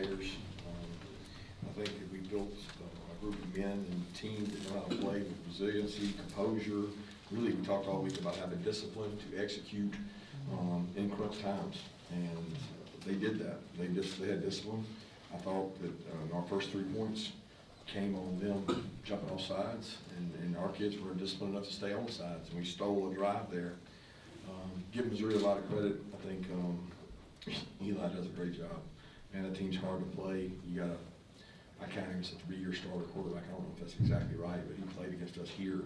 players. I think that we built a group of men and teams that know how to play with resiliency, composure. Really, we talked all week about having discipline to execute in crunch times, and they did that. They had discipline. I thought that our first 3 points came on them jumping off sides, and our kids were disciplined enough to stay on the sides, and we stole a drive there. Give Missouri a lot of credit. I think Eli does a great job, and the team's hard to play. I count him as a 3-year starter quarterback. I don't know if that's exactly right, but he played against us here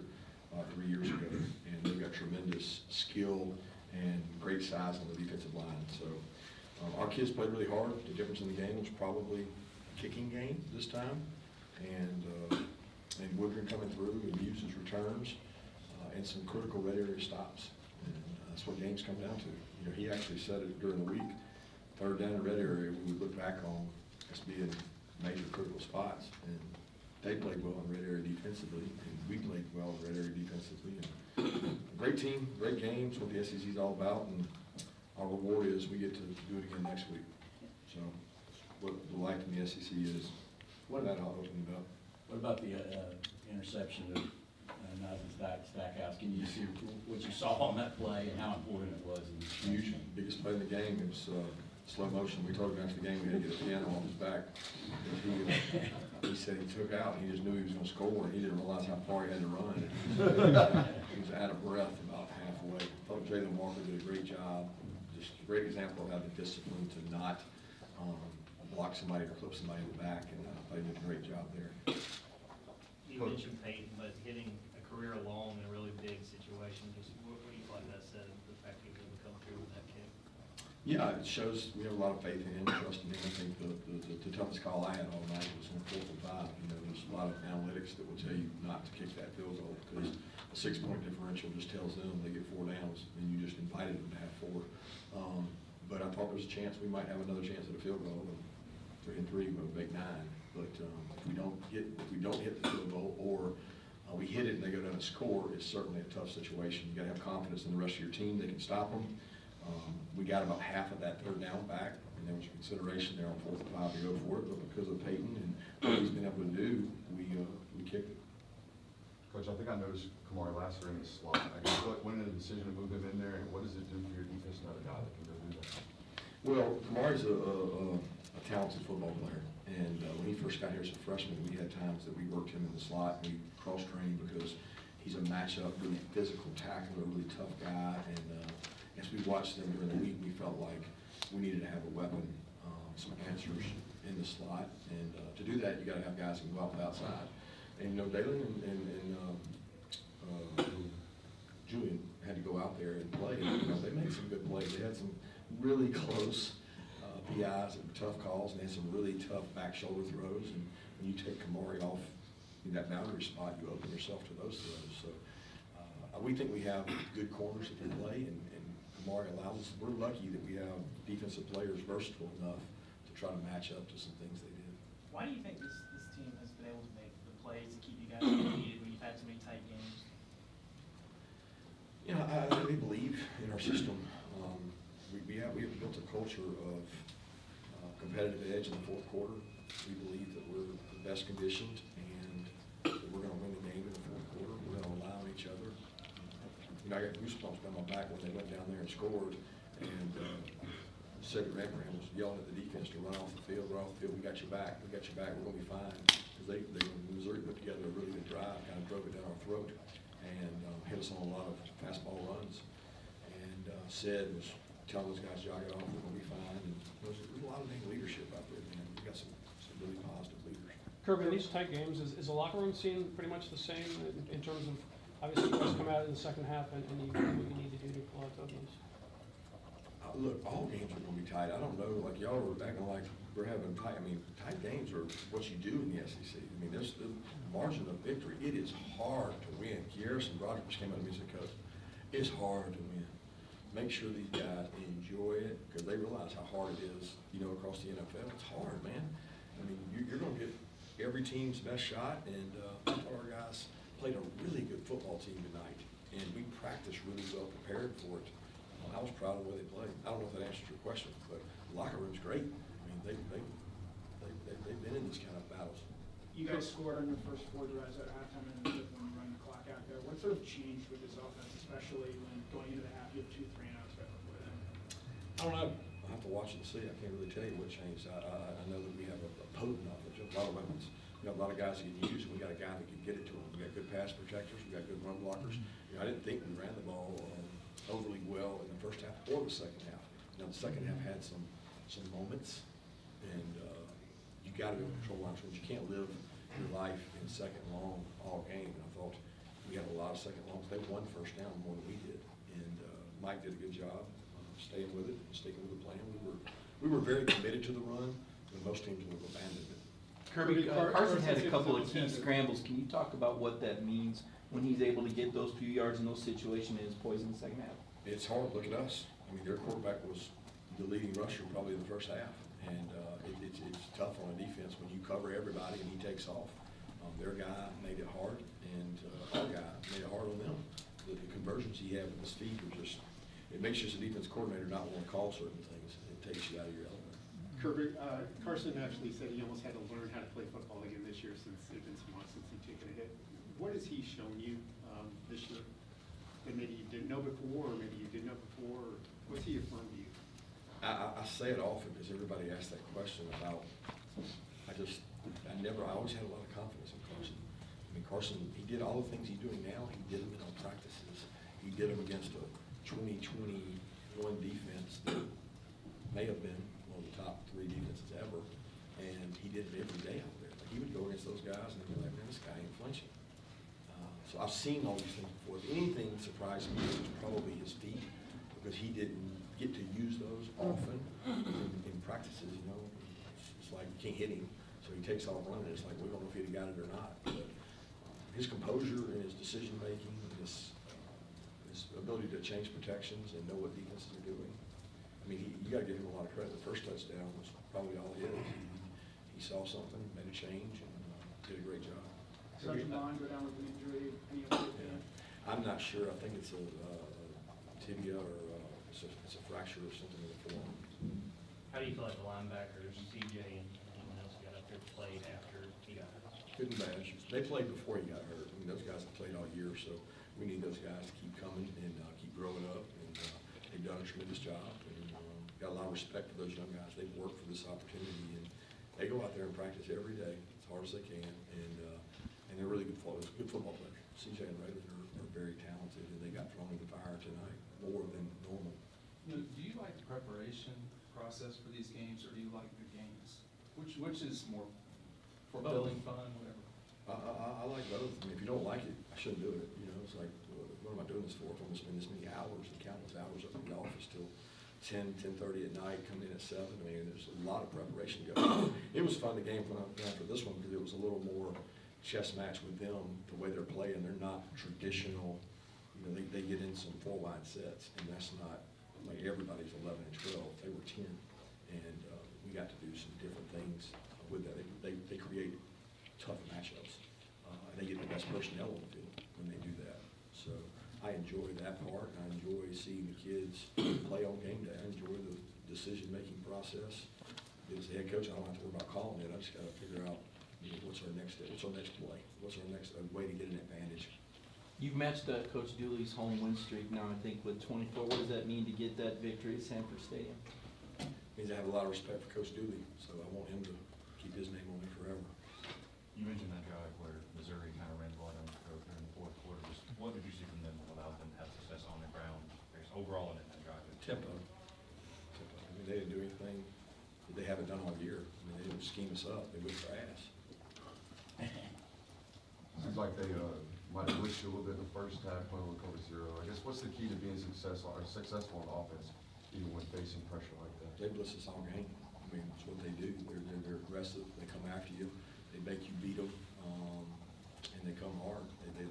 3 years ago, and they've got tremendous skill and great size on the defensive line. So our kids played really hard. The difference in the game was probably kicking game this time, and Woodring coming through and used his returns and some critical red area stops. And that's what games come down to. You know, he actually said it during the week. 3rd down in red area, we would look back on as being major critical spots, and they played well in red area defensively, and we played well in red area defensively. And great team, great games, what the SEC is all about, and our reward is we get to do it again next week. So what the life in the SEC is, that I'll open it up. What about the interception of Nathan Stackhouse? Can you see what you saw on that play and how important it was? Huge, biggest play in the game. It was slow motion. We told him after the game we had to get a piano on his back. He said he took out, he just knew he was going to score, and he didn't realize how far he had to run. He was out of breath about halfway. I thought Jalen Walker did a great job. Just a great example of having discipline to not block somebody or clip somebody in the back, and they did a great job there. You mentioned Peyton, but hitting a career long in a really big situation, just what do you like that said, the fact that he was able to come through with that kick? Yeah, it shows we have a lot of faith in him, trust in him. I think the toughest call I had all night was on 4th and 5. You know, there's a lot of analytics that will tell you not to kick that field goal because a 6-point differential just tells them they get 4 downs, and you just invited them to have 4. But I thought there was a chance we might have another chance at a field goal, and 3 and 3 would make 9. But if we don't hit the field goal, or we hit it and they go down and score, it's certainly a tough situation. You got to have confidence in the rest of your team; they can stop them. We got about half of that 3rd down back, and there was consideration there on 4th and 5 to go for it. But because of Peyton and what he's been able to do, we kicked it. Coach, I think I noticed Kamari Lassiter in the slot. I guess what went into the decision to move him in there, and what does it do for your defense to have a guy that can go do that? Well, Kamari's a talented football player, and when he first got here as a freshman, we had times that we worked him in the slot, and we cross-trained because he's a matchup, really physical tackler, really tough guy, and as we watched them during the week, we felt like we needed to have a weapon, some answers in the slot, and to do that, you got to have guys who can go out the outside. And you know, Dalen and Julian had to go out there and play. And, you know, they made some good plays. They had some really close PIs and tough calls, and they had some really tough back shoulder throws. And when you take Kamari off in that boundary spot, you open yourself to those throws. So we think we have good corners that can play, and Kamari allows us. We're lucky that we have defensive players versatile enough to try to match up to some things they did. Why do you think this team has been able to make the plays to keep you guys undefeated when you've had so many tight games? You know, I really believe in our system. We have built a culture of competitive edge in the 4th quarter. We believe that we're the best conditioned, and that we're going to win the game in the 4th quarter. We're going to allow each other. You know, I got goosebumps down my back when they went down there and scored, and Cedric Rangram was yelling at the defense to run off the field, we got your back, we're going to be fine. Because Missouri put together a really good drive, kind of drove it down our throat, and hit us on a lot of fastball runs. And Sid was telling those guys, jog it off, we're going to be fine. And there's a lot of leadership out there, man. We've got some really positive leaders. Kirby, in these tight games, is the locker room scene pretty much the same in terms of, obviously, you guys come out in the second half and you do what you need to do to pull out those? Look, all games are going to be tight. I don't know, like y'all were acting like we're having tight. I mean, tight games are what you do in the SEC. I mean, there's the margin of victory. It is hard to win. Garrison Rogers came out to me and said, Coach, it's hard to win. Make sure these guys enjoy it because they realize how hard it is, you know, across the NFL. It's hard, man. I mean, you're going to get every team's best shot, and I thought our guys played a really good football team tonight, and we practiced really well prepared for it. I was proud of the way they played. I don't know if that answers your question, but the locker room's great. I mean, they've been in these kind of battles. You guys scored on your first 4 drives at halftime and when you run the clock out there. What sort of changed with this offense, especially when going into the half you have 2 3-and-outs right before then? I don't know. I'll have to watch and see. I can't really tell you what changed. I know that we have a potent offense, a lot of weapons. We got a lot of guys that can use, and we got a guy that can get it to them. We got good pass protectors. We got good run blockers. You know, I didn't think we ran the ball overly well in the first half or the second half. Now, the second half had some moments, and you got to be able to control line scrimmage. You can't live your life in second long all game. And I thought we had a lot of second longs. They won first down more than we did, and Mike did a good job staying with it, sticking with the plan. We were very committed to the run, when most teams would have abandoned it. Kirby, Carson had a couple of key scrambles. Can you talk about what that means when he's able to get those few yards in those situations and is poised in the second half? It's hard. Look at us. I mean, their quarterback was the leading rusher probably in the first half, and it's tough on a defense when you cover everybody and he takes off. Their guy made it hard, and our guy made it hard on them. The conversions he had with his feet were just, it makes you as a defense coordinator not want to call certain things. It takes you out of your element. Kirby, Carson actually said he almost had to learn how to play football again this year since it's been some months since he'd taken a hit. What has he shown you this year that maybe you didn't know before, or maybe you did know before? Or what's he affirmed to you? I say it often because everybody asks that question about, I always had a lot of confidence in Carson. I mean, Carson, he did all the things he's doing now, he did them in our practices. He did them against a 2021 defense that may have been one of the top 3 defenses ever, and he did it every day out there. Like, he would go against those guys and be like, man, this guy ain't flinching. So I've seen all these things before. If anything that surprised me was probably his feet, because he didn't get to use those often in practices, you know. It's like you can't hit him, so he takes off running. It's like we don't know if he'd have got it or not. But his composure and his decision-making, his ability to change protections and know what defenses are doing. I mean, you got to give him a lot of credit. The first touchdown was probably all his. He saw something, made a change, and did a great job. Sergeant Bond go down with an injury, any update there? I'm not sure. I think it's a tibia or it's a fracture or something in the forearm. How do you feel like the linebackers, CJ and anyone else got up there played after he got hurt? Good and bad. They played before he got hurt. I mean, those guys have played all year, so we need those guys to keep coming and keep growing up. And they've done a tremendous job. And got a lot of respect for those young guys. They've worked for this opportunity, and they go out there and practice every day as hard as they can. And they're really good football players. CJ and Raylan are very talented, and they got thrown in the fire tonight more than normal. Do you like the preparation process for these games, or do you like the games? Which is more fulfilling, fun, whatever? I like both. I mean, if you don't like it, I shouldn't do it. You know, it's like, what am I doing this for? If I'm gonna spend this many hours and countless hours up in the office till 10:30 at night, coming in at 7. I mean, there's a lot of preparation to go. It was fun, the game after this one, because it was a little more chess match with them, the way they're playing. They're not traditional, you know, they get in some 4-wide sets, and that's not, like everybody's 11 and 12. They were 10, and we got to do some different things with that. They create tough matchups, and they get the best personnel on the field when they do that. So I enjoy that part. I enjoy seeing the kids play on game day. I enjoy the decision-making process. As the head coach, I don't have to worry about calling it. I just got to figure out, you know, what's our next play, what's our next way to get an advantage. You've matched Coach Dooley's home win streak now, I think, with 24. What does that mean to get that victory at Sanford Stadium? It means I have a lot of respect for Coach Dooley, so I want him to keep his name on me forever. You mentioned that drive where Missouri kind of ran the ball down the throat during the fourth quarter. Just what did you see from them that allowed them to have success on the ground, overall in that drive? Tempo. I mean, they didn't do anything that they haven't done all year. I mean, they didn't scheme us up. They whipped our ass. Seems like they might have glitched a little bit in the first half, playing with cover 0. I guess what's the key to being successful in offense, even when facing pressure like that? They blitz us all game. I mean, it's what they do. They're aggressive. They come after you. They make you beat them, and they come hard. They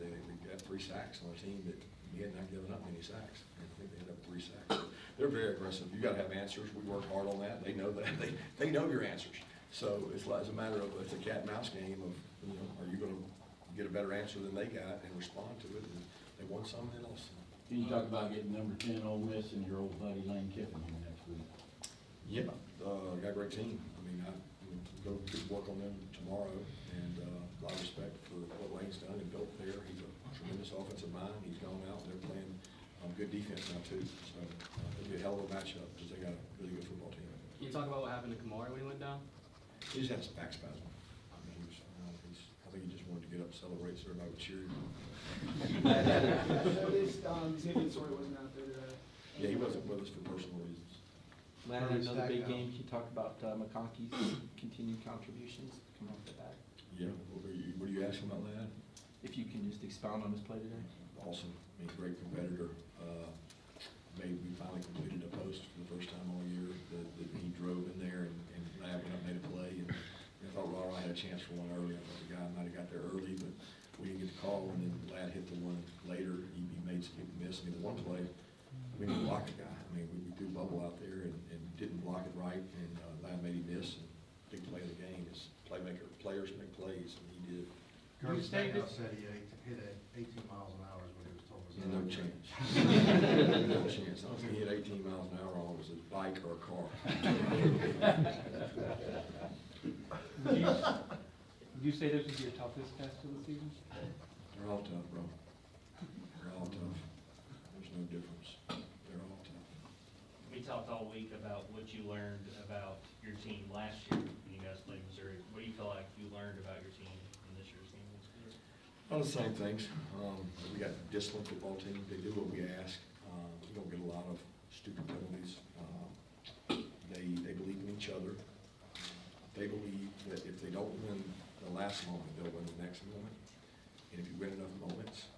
got 3 sacks on a team that we had not given up many sacks. I think they ended up 3 sacks. They're very aggressive. You got to have answers. We work hard on that. They know that. They know your answers. So it's a matter of, it's a cat and mouse game of, you know, are you going to get a better answer than they got and respond to it? And they won some, they lost some. Can you talk about getting number 10 Ole Miss and your old buddy Lane Kiffin here next week? Yeah, got a great team. I mean, go get to work on them tomorrow, and a lot of respect for what Lane's done and built there. He's a tremendous offensive mind. He's gone out and they're playing good defense now too. So it'll be a hell of a matchup because they got a really good football team. Can you talk about what happened to Kamara when he went down? He just had some back spasm. I mean, I think he just wanted to get up and celebrate so everybody would cheer him. I noticed, Xavier Story wasn't out there today. Yeah, he wasn't with us for personal reasons. Lad, another big game, can you talk about McConkey's continued contributions coming off the back? Yeah, what are you asking about, Lad? If you can just expound on his play today. Awesome. I mean, great competitor. We finally completed a post for the first time all year that he drove in there and Lad went up and made a play. And I thought Rara had a chance for one early. I thought the guy might have got there early, but we didn't get the call. And then Lad hit the one later. He made some people miss. I mean, the one play, we didn't block a guy. I mean, we threw bubble out there and didn't block it right. And Lad made him miss. And big play of the game is playmaker. Players make plays, and he did. Kirby Stackhouse said he hit at 18 miles an hour is what he was told. Yeah, no chance. No chance. I don't think he hit 18 miles an hour on it was a bike or a car. Would you say this was your toughest test of the season? They're all tough, bro. They're all tough. There's no difference. They're all tough. We talked all week about what you learned about your team last year when you guys played Missouri. What do you feel like you learned about your team in this year's game? All the same things. We got a disciplined football team. They do what we ask. We don't get a lot of stupid penalties. They believe in each other. They believe that if they don't win the last moment, they'll win the next moment. And if you win enough moments,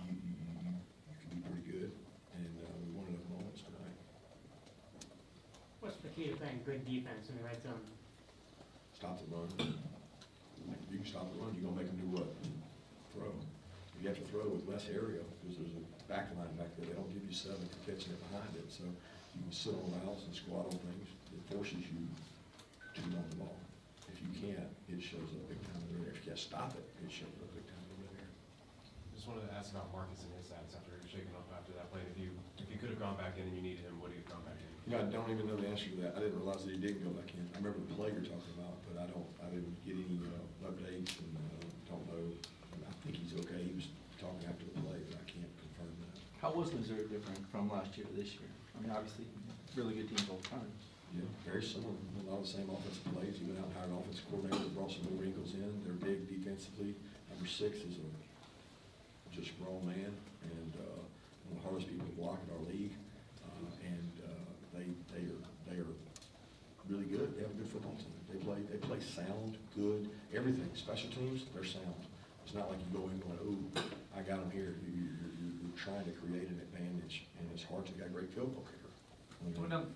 you can be pretty good. And we won enough moments tonight. What's the key to playing good defense in the red zone? Stop the run. If you can stop the run, you're gonna make them do what? Throw. You have to throw with less area because there's a back line back there. They don't give you 7 for catching it behind it. So you can sit on routes and squat on things. It forces you to run the ball. If you can't, it shows up big time in the red area. If you can't stop it, it shows up big time in the red area. Just wanted to ask about Marcus and his stats after shaking up after that play. If you could have gone back in and you needed him, would you have gone back in? You know, I don't even know the answer to that. I didn't realize that he didn't go back in. I remember the play you're talking about, but I didn't get any updates and don't know. I think he's okay. He was talking after the play, but I can't confirm that. How was Missouri different from last year to this year? I mean, obviously, really good teams all the time. Yeah, very similar. A lot of the same offensive plays. He went out and hired an offensive coordinator, brought some new wrinkles in. They're big defensively. Number 6 is a just grown man and one of the hardest people to block in our league. They are really good. They have a good football team. They play sound, good, everything. Special teams, they're sound. It's not like you go in going, oh, I got them here. You're trying to create an advantage, and it's hard to get a great field goal kicker. Coming down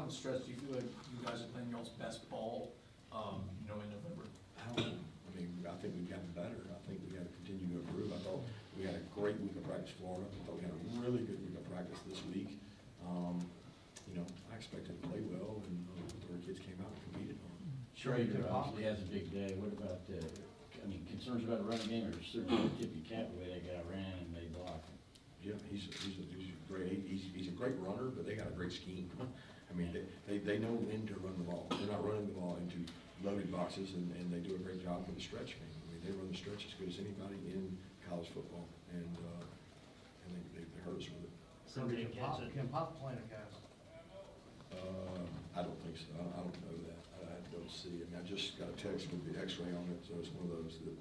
the stretch, do you feel like you guys are playing y'all's best ball, in November? I don't know. I mean, I think we've gotten better. I think we got to continue to improve. I thought we had a great week of practice, Florida. I thought we had a really good week of practice this week. I expected to play well, and our kids came out and competed on it. Schrader obviously has a big day. What about concerns about the running game, or certainly tip your cap the way that guy ran and they blocked him? Yeah, he's a great runner, but they got a great scheme. I mean, they know when to run the ball. They're not running the ball into loaded boxes, and they do a great job with the stretch game. I mean, they run the stretch as good as anybody in college football, and they hurt us with it. So big catches. Can Pop play in a cast? I don't think so. I don't know that. I have to go see. I mean, I just got a text with the X-ray on it, so it's one of those that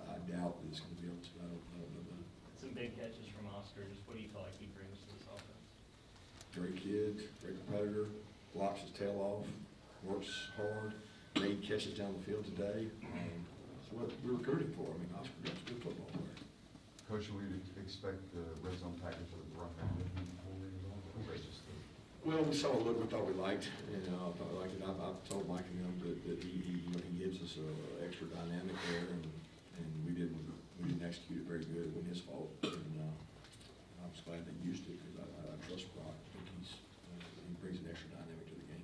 I doubt that it's going to be able to. I don't know that. Some big catches from Oscar. Just what do you feel like he brings to this offense? Great kid, great competitor, blocks his tail off, works hard, made catches down the field today. That's what we're recruiting for. I mean, Oscar is a good football player. Coach, should we expect the red zone package of the run back to be Well, we saw a look we thought we liked, and I thought we liked it. I've told Mike and him that he gives us an extra dynamic there, and we didn't execute it very good. It wasn't his fault, and I'm just glad they used it because I trust Brock. I think he brings an extra dynamic to the game.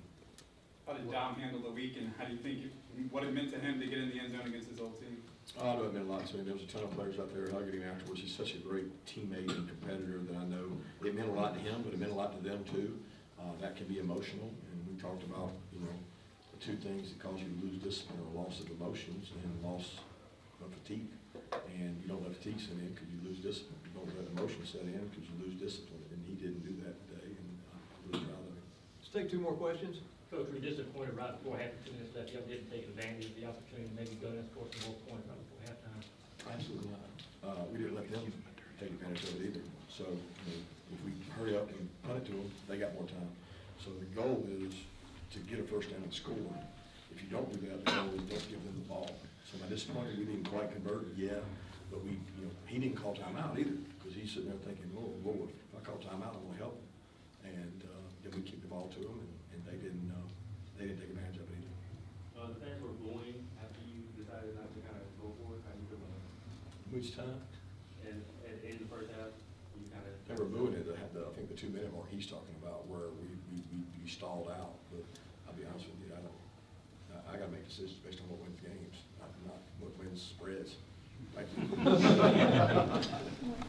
How did Dom handle the week, and how do you think what it meant to him to get in the end zone against his old team? Oh, it meant a lot to him. There was a ton of players out there hugging him afterwards. He's such a great teammate and competitor that I know it meant a lot to him, but it meant a lot to them too. That can be emotional, and we talked about, the two things that cause you to lose discipline are loss of emotions and loss of fatigue. And you don't let fatigue set in because you lose discipline. You don't let emotion set in because you lose discipline. And he didn't do that today, and I'm really proud of him. Let's take two more questions. Coach, we're disappointed right before half 2 minutes left. Y'all didn't take advantage of the opportunity to maybe go and score some more points right before halftime. Absolutely not. We didn't let them take advantage of it either. So, if we hurry up and punt it to them, they got more time. So the goal is to get a first down and score. If you don't do that, the goal is don't give them the ball. So my disappointment, we didn't quite convert, yeah, but he didn't call timeout either, because he's sitting there thinking, oh, Lord, if I call timeout, I'm gonna help them. And then we kicked the ball to them, and they didn't take advantage of it either. The fans were booing after you decided not to kind of go for it. How you feeling? Which time? And at the end of the first half, you kind of. They were booing it at I think the 2 minute mark he's talking about, where we stalled out. But I'll be honest with you, I gotta make decisions based on what wins games, not what wins spreads. Thank you.